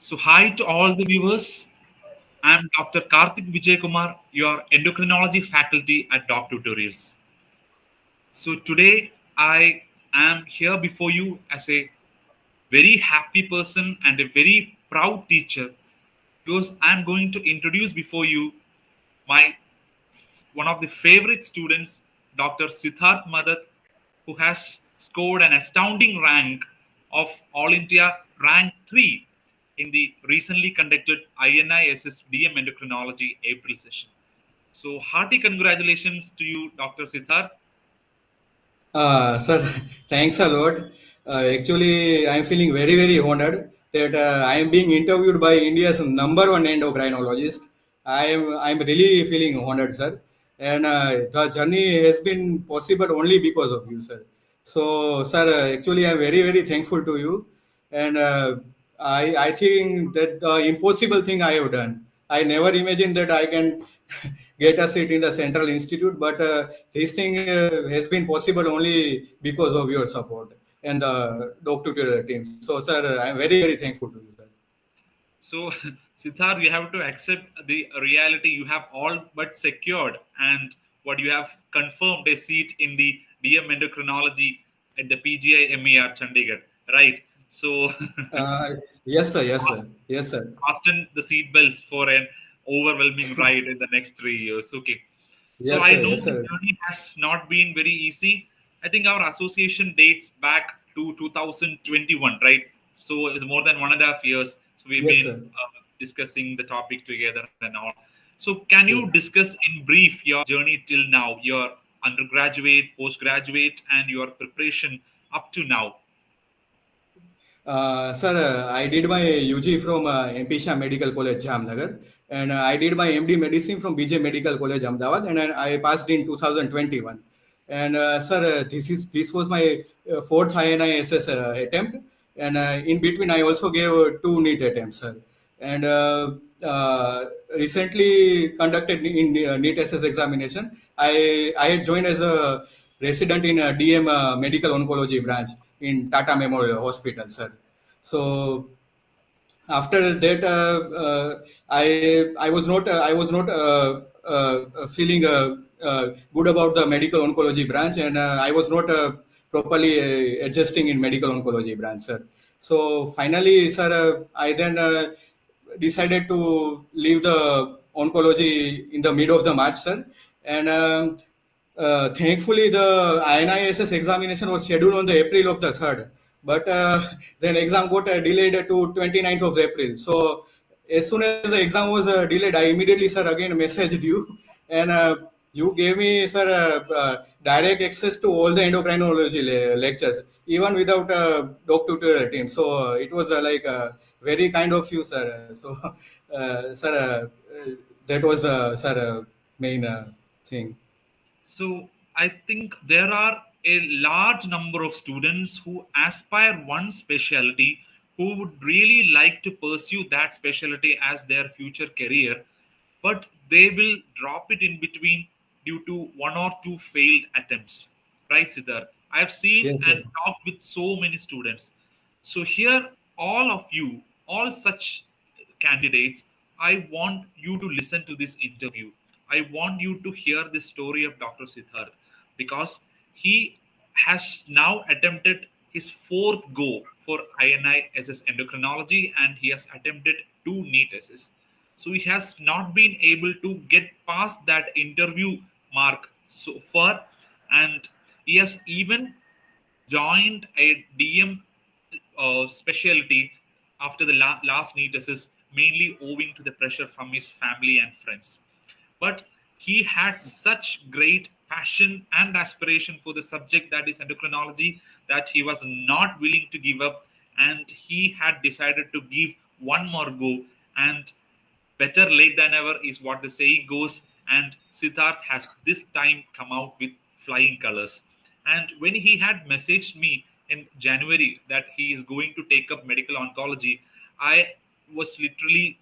So, hi to all the viewers. I'm Dr. Karthik Vijay Kumar, your endocrinology faculty at Doc Tutorials. So, today I am here before you as a very happy person and a very proud teacher because I'm going to introduce before you my one of the favorite students, Dr. Siddharth Madat, who has scored an astounding rank of All India rank 3 in the recently conducted INISS DM Endocrinology April session. So, hearty congratulations to you, Dr. Siddharth. Sir, thanks a lot. Actually, I'm feeling very, very honored that I am being interviewed by India's number one endocrinologist. I'm really feeling honored, sir. And the journey has been possible only because of you, sir. So, sir, actually, I'm very, very thankful to you. And I think that the impossible thing I have done. I never imagined that I can get a seat in the Central Institute, but this thing has been possible only because of your support and the Doc Tutorial team. So, sir, I'm very, very thankful to you, sir. So, Siddharth, you have to accept the reality. You have all but secured and what you have confirmed a seat in the DM endocrinology at the PGI MER Chandigarh, right? So, Uh, yes, sir. Yes, fast- sir. Yes, sir. fasten the seat belts for an overwhelming ride in the next 3 years. Okay. So Yes, I sir. know Yes, the sir. journey has not been very easy. I think our association dates back to 2021, right? So it's more than 1.5 years. So we've Yes, been sir. discussing the topic together and all. So can you Yes. discuss in brief your journey till now, your undergraduate, postgraduate, and your preparation up to now? Sir, I did my UG from MPSHA Medical College, Jamnagar, and I did my MD Medicine from BJ Medical College, Ahmedabad, and I passed in 2021. And sir, this was my fourth INISS attempt, and in between I also gave two NEET attempts, sir. And recently conducted in NEET SS examination, I had joined as a resident in DM Medical Oncology branch in Tata Memorial Hospital, sir. So after that, I was not feeling good about the medical oncology branch, and I was not properly adjusting in medical oncology branch, sir. So finally, sir, I then decided to leave the oncology in the mid of the March, sir, and thankfully the INISS examination was scheduled on the April of the 3rd, but then exam got delayed to 29th of April. So as soon as the exam was delayed, I immediately, sir, again messaged you, and you gave me, sir, direct access to all the endocrinology lectures, even without doc tutorial team. So it was like very kind of you, sir. So, sir, that was, sir, main thing. So I think there are a large number of students who aspire one specialty, who would really like to pursue that specialty as their future career, but they will drop it in between due to one or two failed attempts. Right, Siddharth? I've seen Yes, sir. and talked with so many students. So here, all of you, all such candidates, I want you to listen to this interview. I want you to hear the story of Dr. Siddharth because he has now attempted his fourth go for INISS endocrinology and he has attempted two NEET SS. So he has not been able to get past that interview mark so far, and he has even joined a DM specialty after the last NEET assist, mainly owing to the pressure from his family and friends. But he had such great passion and aspiration for the subject that is endocrinology that he was not willing to give up, and he had decided to give one more go. And better late than ever is what the saying goes. And Siddharth has this time come out with flying colors. And when he had messaged me in January that he is going to take up medical oncology, I was literally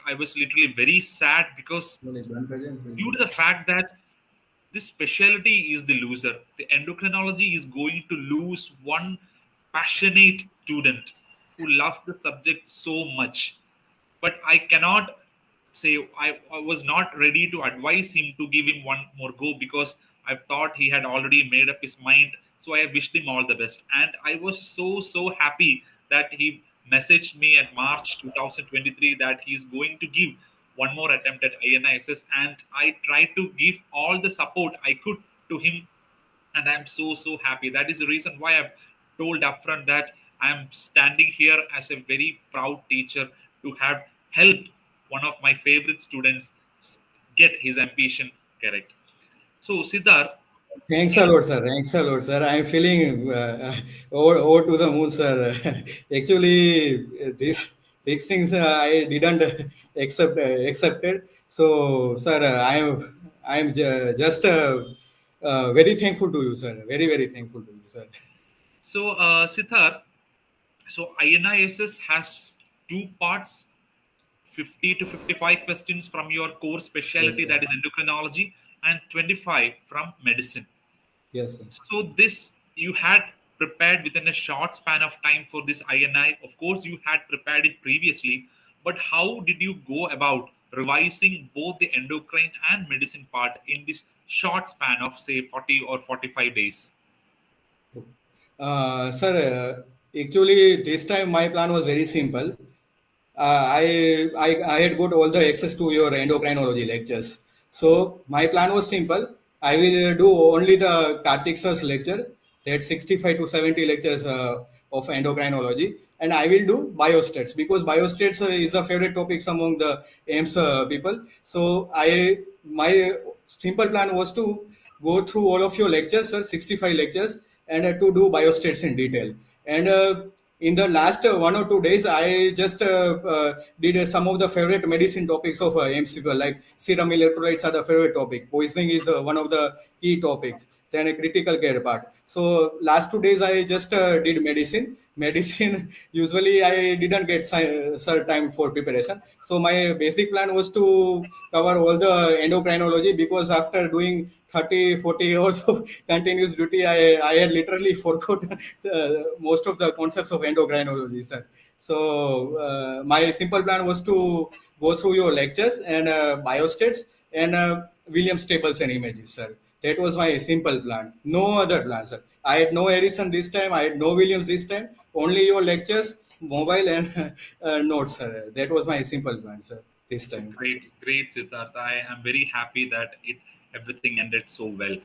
I was literally very sad because due to the fact that this specialty is the loser, the endocrinology is going to lose one passionate student. who loves the subject so much. But I cannot say I was not ready to advise him to give him one more go because I thought he had already made up his mind. So I wished him all the best. And I was so happy that he messaged me at March 2023 that he's going to give one more attempt at INISS. And I tried to give all the support I could to him, and I'm so happy. That is the reason why I've told upfront that I'm standing here as a very proud teacher to have helped one of my favorite students get his ambition correct. So Siddharth, Thanks a lot, sir. Thanks a lot, sir. I'm feeling over to the moon, sir. Actually, these things I didn't accepted. So, sir, I'm just very thankful to you, sir. Very thankful to you, sir. Siddharth, so INISS has two parts, 50 to 55 questions from your core Yes, specialty, sir. that is endocrinology, and 25 from medicine. Yes, sir. So this you had prepared within a short span of time for this INI. Of course, you had prepared it previously, but how did you go about revising both the endocrine and medicine part in this short span of say 40 or 45 days? Sir, actually, this time my plan was very simple. I had got all the access to your endocrinology lectures. So my plan was simple. I will do only the Karthik sir's lecture, that 65 to 70 lectures of endocrinology, and I will do biostats because biostats is a favorite topics among the AIMS people. So my simple plan was to go through all of your lectures, sir, 65 lectures, and to do biostats in detail. And in the last 1 or 2 days, I just did some of the favorite medicine topics of MCQ, like serum electrolytes are the favorite topic. Poisoning is one of the key topics. Then a critical care part. So last 2 days, I just did medicine. Medicine, usually I didn't get sir, time for preparation. So my basic plan was to cover all the endocrinology because after doing 30, 40 hours of continuous duty, I had literally forgotten most of the concepts of endocrinology, sir. So my simple plan was to go through your lectures and biostats and Williams tables and images, sir. That was my simple plan. No other plan, sir. I had no Harrison this time. I had no Williams this time. Only your lectures, mobile and notes, sir. That was my simple plan, sir. This time. Great, Siddharth. I am very happy that it everything ended so well.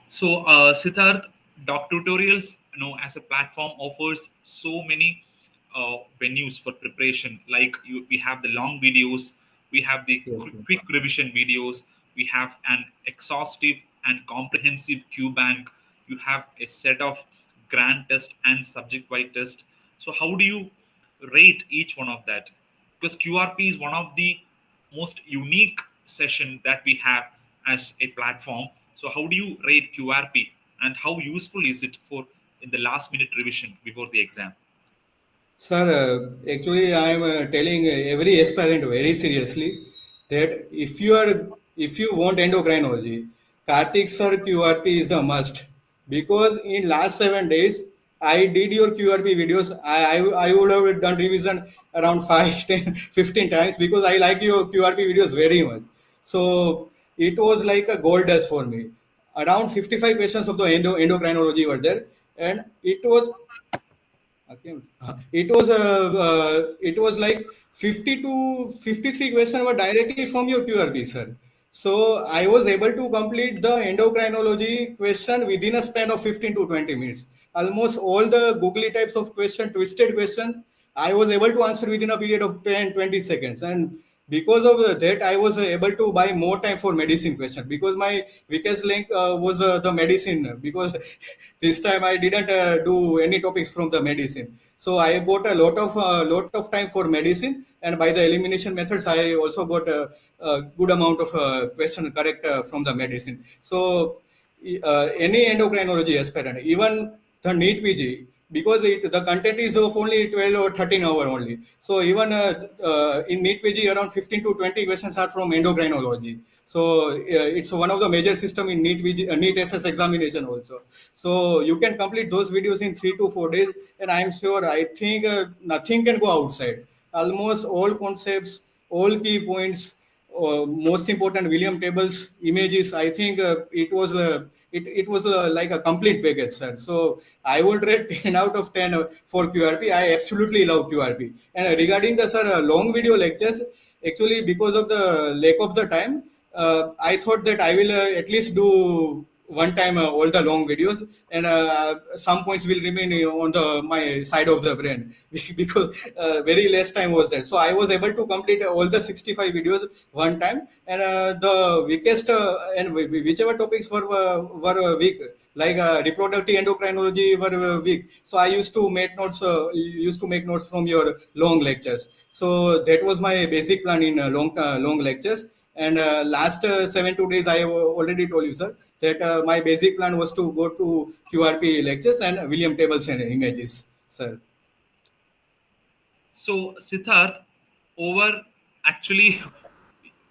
So, Siddharth, Doc Tutorials, as a platform offers so many venues for preparation. Like we have the long videos, we have the Yes, sir. quick revision videos, we have an exhaustive and comprehensive Q bank. You have a set of grand test and subject-wide test. So, how do you rate each one of that? Because QRP is one of the most unique session that we have as a platform. So how do you rate QRP and how useful is it for in the last minute revision before the exam? Sir, actually, I am telling every aspirant very seriously that if you want endocrinology, Karthik sir QRP is the must because in last 7 days I did your QRP videos. I would have done revision around 5, 10, 15 times because I like your QRP videos very much. So it was like a gold dust for me. Around 55 questions of the endocrinology were there, and it was okay. It was like 50 to 53 questions were directly from your QRP, sir. So I was able to complete the endocrinology question within a span of 15 to 20 minutes. Almost all the googly types of question, twisted question, I was able to answer within a period of 10, 20 seconds. And because of that, I was able to buy more time for medicine question because my weakest link was the medicine because this time I didn't do any topics from the medicine. So I got a lot of time for medicine, and by the elimination methods, I also got a good amount of question correct from the medicine. So any endocrinology aspirant, even the NEET PG, because the content is of only 12 or 13 hour only. So even in NEET PG, around 15 to 20 questions are from endocrinology. So it's one of the major system in NEET PG, NEET SS examination also. So you can complete those videos in 3 to 4 days, and I'm sure, I think nothing can go outside. Almost all concepts, all key points, most important William tables, images. I think it was like a complete package, sir. So I would rate 10 out of 10 for QRP. I absolutely love QRP. And regarding the, sir, long video lectures, actually because of the lack of the time, I thought that I will at least do one time all the long videos, and some points will remain on the my side of the brain because very less time was there. So I was able to complete all the 65 videos one time, and the weakest and whichever topics were weak, like reproductive endocrinology were weak. So I used to make notes from your long lectures. So that was my basic plan in long lectures. And last 7 2 days, I have already told you, sir, that my basic plan was to go to QRP lectures and William tables and images, sir. So, Siddharth, over actually,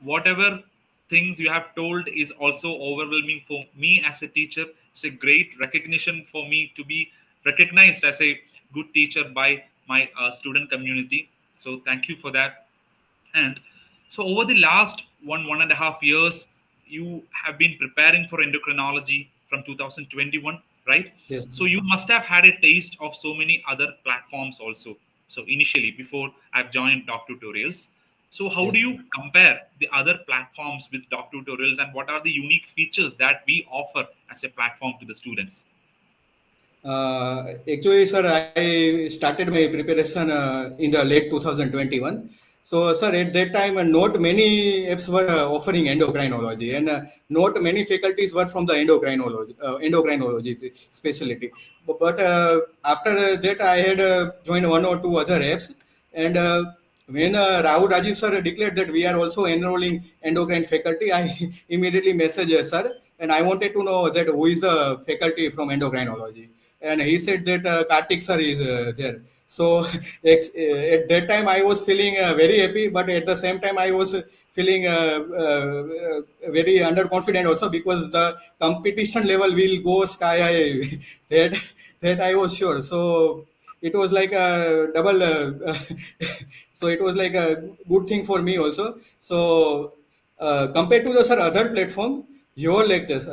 whatever things you have told is also overwhelming for me as a teacher. It's a great recognition for me to be recognized as a good teacher by my student community. So, thank you for that. And so, over the last 1.5 years, you have been preparing for endocrinology from 2021, right? Yes, So, you must have had a taste of so many other platforms also. So, initially, before I've joined Doc Tutorials. So, how do yes. you compare the other platforms with Doc Tutorials, and what are the unique features that we offer as a platform to the students? Actually, sir, I started my preparation in the late 2021. So, sir, at that time, not many apps were offering endocrinology, and not many faculties were from the endocrinology specialty. But after that, I had joined one or two other apps, and when Rahul Rajiv sir declared that we are also enrolling endocrine faculty, I immediately messaged sir, and I wanted to know that who is the faculty from endocrinology, and he said that Karthik sir is there. So at that time I was feeling very happy, but at the same time I was feeling very underconfident also, because the competition level will go sky high. that that I was sure. So it was like a double. So it was like a good thing for me also. So compared to the, sir, other platform, your lectures,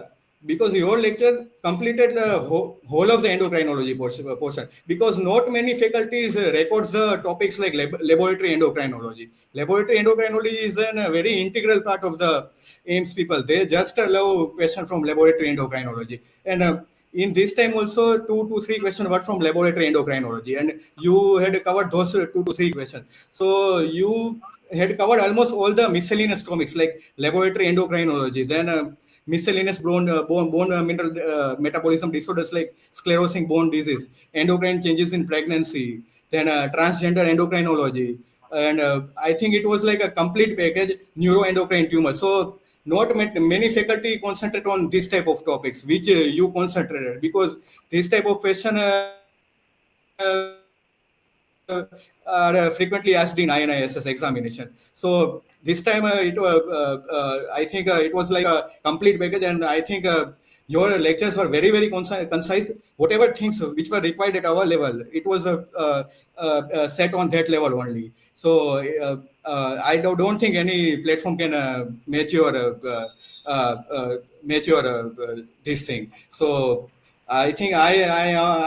because your lecture completed the whole of the endocrinology portion, because not many faculties records the topics like laboratory endocrinology. Laboratory endocrinology is a very integral part of the AIMS people. They just love question from laboratory endocrinology, and in this time also 2 to 3 questions were from laboratory endocrinology, and you had covered those 2 to 3 questions. So you had covered almost all the miscellaneous topics like laboratory endocrinology, then miscellaneous bone mineral metabolism disorders like sclerosing bone disease, endocrine changes in pregnancy, then transgender endocrinology, and I think it was like a complete package, neuroendocrine tumor. So not many faculty concentrate on this type of topics, which you concentrated, because this type of question are frequently asked in INISS examination. So this time I think it was like a complete package, and I think your lectures were very very concise. Whatever things which were required at our level, it was set on that level only. So I don't think any platform can match your this thing. So I think I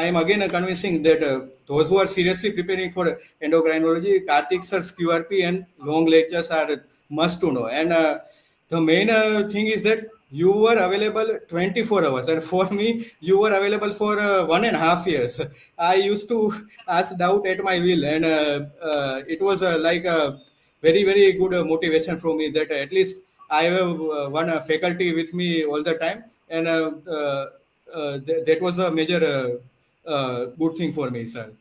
am again convincing that those who are seriously preparing for endocrinology, Karthik sir's QRP and long lectures are must to know. And the main thing is that you were available 24 hours, and for me, you were available for 1.5 years. I used to ask doubt at my will, and it was like a very very good motivation for me that at least I have one faculty with me all the time, and that was a major good thing for me, sir.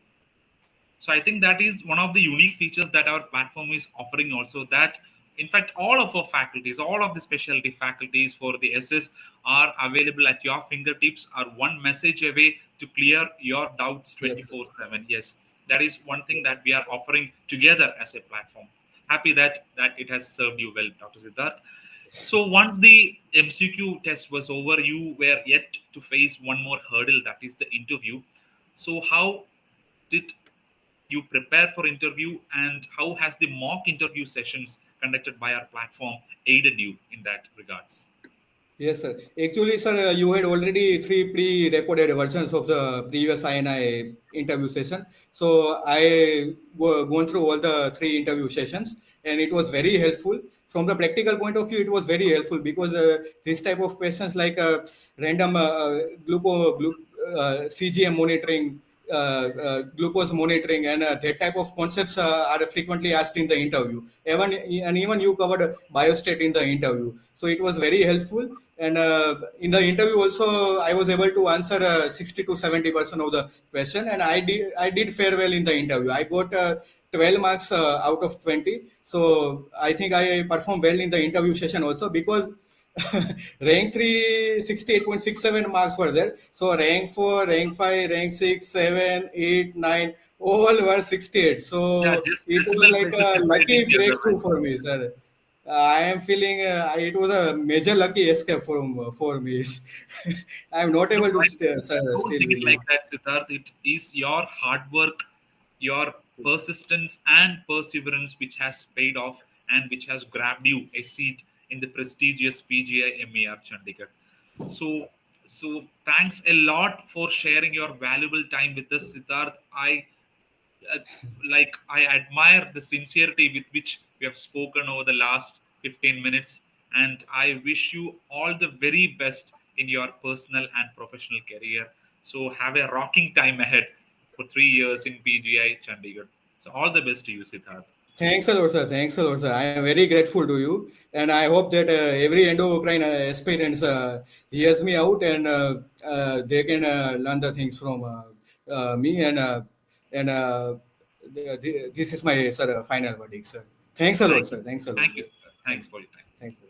So I think that is one of the unique features that our platform is offering also, that In fact, all of our faculties, all of the specialty faculties for the SS are available at your fingertips, are one message away to clear your doubts Yes, sir. 24/7. Yes, that is one thing that we are offering together as a platform. Happy that it has served you well, Dr. Siddharth. So once the MCQ test was over, you were yet to face one more hurdle, that is the interview. So how did you prepare for interview, and how has the mock interview sessions conducted by our platform aided you in that regards? Yes, sir. Actually, sir, you had already three pre-recorded versions of the previous INI interview session. So I gone through all the three interview sessions, and it was very helpful. From the practical point of view, it was very helpful because this type of questions like random CGM monitoring, glucose monitoring, and that type of concepts are frequently asked in the interview. Even you covered biostat in the interview, so it was very helpful. And in the interview also, I was able to answer 60 to 70% of the question, and I did fare well in the interview. I got 12 marks out of 20. So I think I performed well in the interview session also, because rank 3 68.67 marks were there. So rank 4, rank 5, rank 6, 7, 8, 9, all were 68. Yeah, So just it was decimal like places a separating lucky the other breakthrough ranks. for me, sir. I am feeling it was a major lucky escape for me. I am not No, able to don't still think it believe. like that, Siddharth. It is your hard work, your persistence and perseverance which has paid off and which has grabbed you a seat in the prestigious PGI MER Chandigarh. So, so thanks a lot for sharing your valuable time with us, Siddharth. Uh, I admire the sincerity with which we have spoken over the last 15 minutes, and I wish you all the very best in your personal and professional career. So have a rocking time ahead for 3 years in PGI Chandigarh. So all the best to you, Siddharth. Thanks a lot, sir. Thanks a lot, sir. I am very grateful to you, and I hope that every endocrine aspirants hears me out, and they can learn the things from me. And this is my sir final verdict, sir. Thanks a lot, Thank you. sir. Thanks a lot. Thank you, Siddharth. Thank Thanks you. for your time. Thanks. Sir.